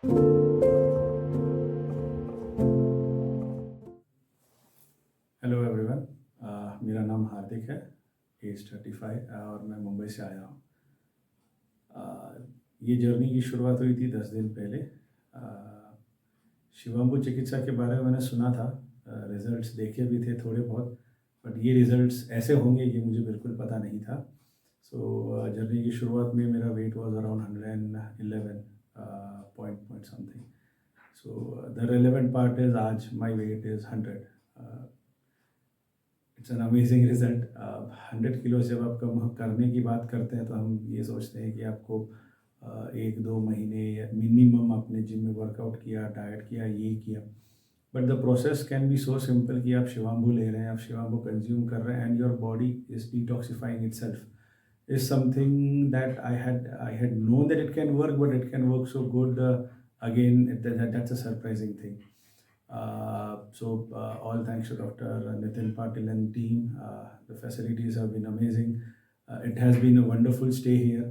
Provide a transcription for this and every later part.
Hello everyone. मेरा नाम हार्दिक है, एज 35 और मैं मुंबई से आया हूँ। ये जर्नी की शुरुआत हुई थी 10 दिन पहले। शिवम्बु चिकित्सा के बारे में मैंने सुना था, रिज़ल्ट्स देखे भी थे थोड़े बहुत, बट ये रिज़ल्ट्स ऐसे होंगे ये मुझे बिल्कुल पता नहीं था। सो जर्नी की शुरुआत में मेरा weight was around 111 point something. So the relevant part is आज my weight is 100। It's an amazing result. 100 kilo जब आप कम करने की बात करते हैं तो हम ये सोचते हैं कि आपको 1-2 महीने या मिनिमम आपने जिम में वर्कआउट किया, डाइट किया, ये किया। But the process can be so simple कि आप शिवाम्बु ले रहे हैं, आप शिवाम्बु कंज्यूम कर रहे हैं and your body is detoxifying itself is something that I had known that it can work, but it can work so good again. That's a surprising thing. All thanks to Dr. Nitin Patil and team. The facilities have been amazing. It has been a wonderful stay here.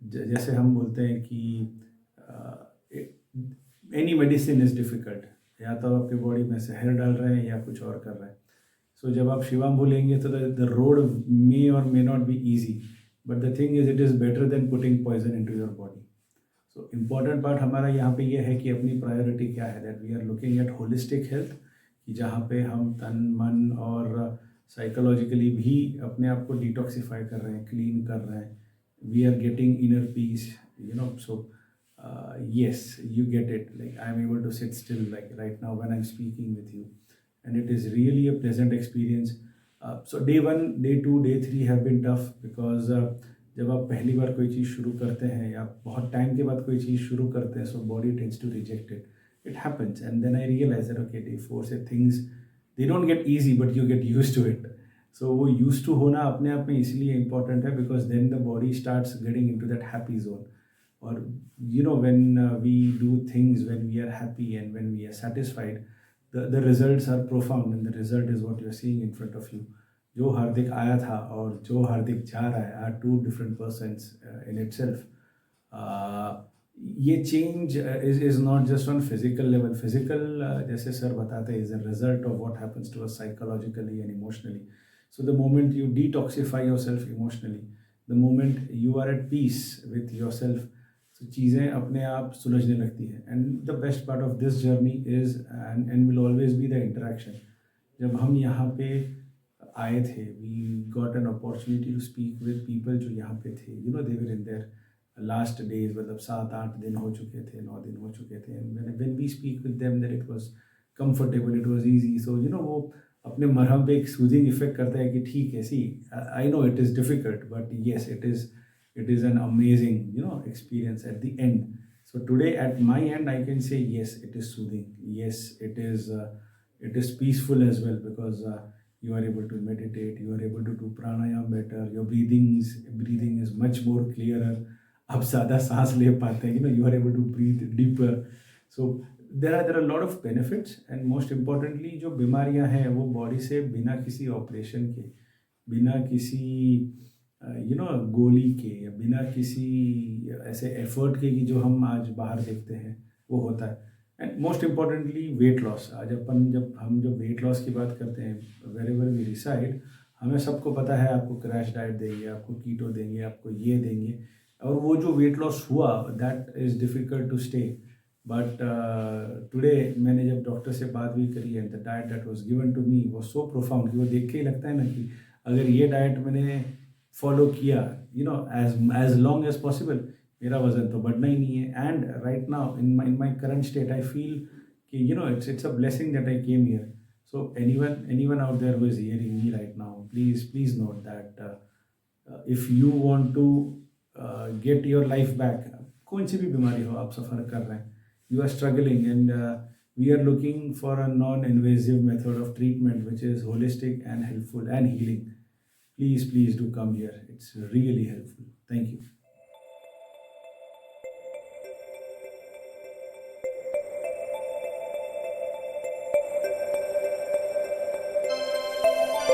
जैसे हम बोलते हैं कि any medicine is difficult, या तो आपके body में जहर डाल रहे हैं या कुछ और कर रहे हैं। सो जब आप शिवाम्बु लेंगे तो द रोड मे और may not be easy, but the thing is it is better than putting poison into your body. So important part हमारा यहाँ पे ये है कि अपनी प्रायोरिटी क्या है, that we are looking at holistic health, कि जहाँ पे हम तन मन और साइकोलॉजिकली भी अपने आप को डिटॉक्सिफाई कर रहे हैं, क्लीन कर रहे हैं। We are getting inner peace, so yes, you get it. Like I'm able to sit still, like right now when I'm speaking with you, and it is really a pleasant experience. So day 1, day 2, day 3 have been tough because जब आप पहली बार कोई चीज़ शुरू करते हैं या बहुत time के बाद कोई चीज़ शुरू करते हैं, so body tends to reject it. It happens and then I realize that okay, day 4 से things they don't get easy but you get used to it. So वो यूज्ड टू होना अपने आप में इसलिए इम्पॉर्टेंट है because then the body starts getting into that happy zone. Or when we do things when we are happy and when we are satisfied, the results are profound, and the result is what you are seeing in front of you. जो हार्दिक आया था और जो हार्दिक जा रहा है are two different persons in itself. ये change is not just on physical level. Physical जैसे सर बताते हैं is a result of what happens to us psychologically and emotionally. So the moment you detoxify yourself emotionally, the moment you are at peace with yourself, तो चीज़ें अपने आप सुलझने लगती हैं. And the best part of this journey is and will always be the interaction. जब हम यहाँ पे आए थे, we got an opportunity to speak with people जो यहाँ पे थे, they were in their last days, मतलब 7-8 दिन हो चुके थे, 9 दिन हो चुके थे. And when we speak with them that it was comfortable, it was easy. So वो अपने मरहम पे एक सूदिंग इफेक्ट करता है कि ठीक है, see I know it is difficult but yes it is an amazing experience at the end. So today at my end I can say yes, it is soothing, yes, it is peaceful as well, because you are able to meditate, you are able to do pranayam better, your breathing is much more clearer. आप ज़्यादा सांस ले पाते हैं, you are able to breathe deeper. So there are a lot of benefits, and most importantly जो बीमारियां हैं वो बॉडी से बिना किसी ऑपरेशन के, बिना किसी गोली के या बिना किसी ऐसे एफर्ट के कि जो हम आज बाहर देखते हैं वो होता है. And most importantly weight loss. आज जब हम वेट लॉस की बात करते हैं, वेरेवर वी रिसाइड, हमें सबको पता है आपको क्रैश डाइट देंगे, आपको कीटो देंगे, आपको ये देंगे, और वो जो वेट लॉस हुआ that is difficult to stay. But today मैंने जब डॉक्टर से बात भी करी and the diet that was given to me was so profound कि वो देख के ही लगता है ना कि अगर ये डाइट मैंने फॉलो किया एज लॉन्ग एज पॉसिबल, मेरा वज़न तो बढ़ना ही नहीं है. And right now in my current state I feel कि it's a blessing that I came here. So anyone out there who is hearing me right now, please note that if you want to get your life back, कौन सी भी बीमारी हो आप सफ़र कर रहे हैं, you are struggling, and we are looking for a non invasive method of treatment which is holistic and helpful and healing. Please do come here. It's really helpful. Thank you.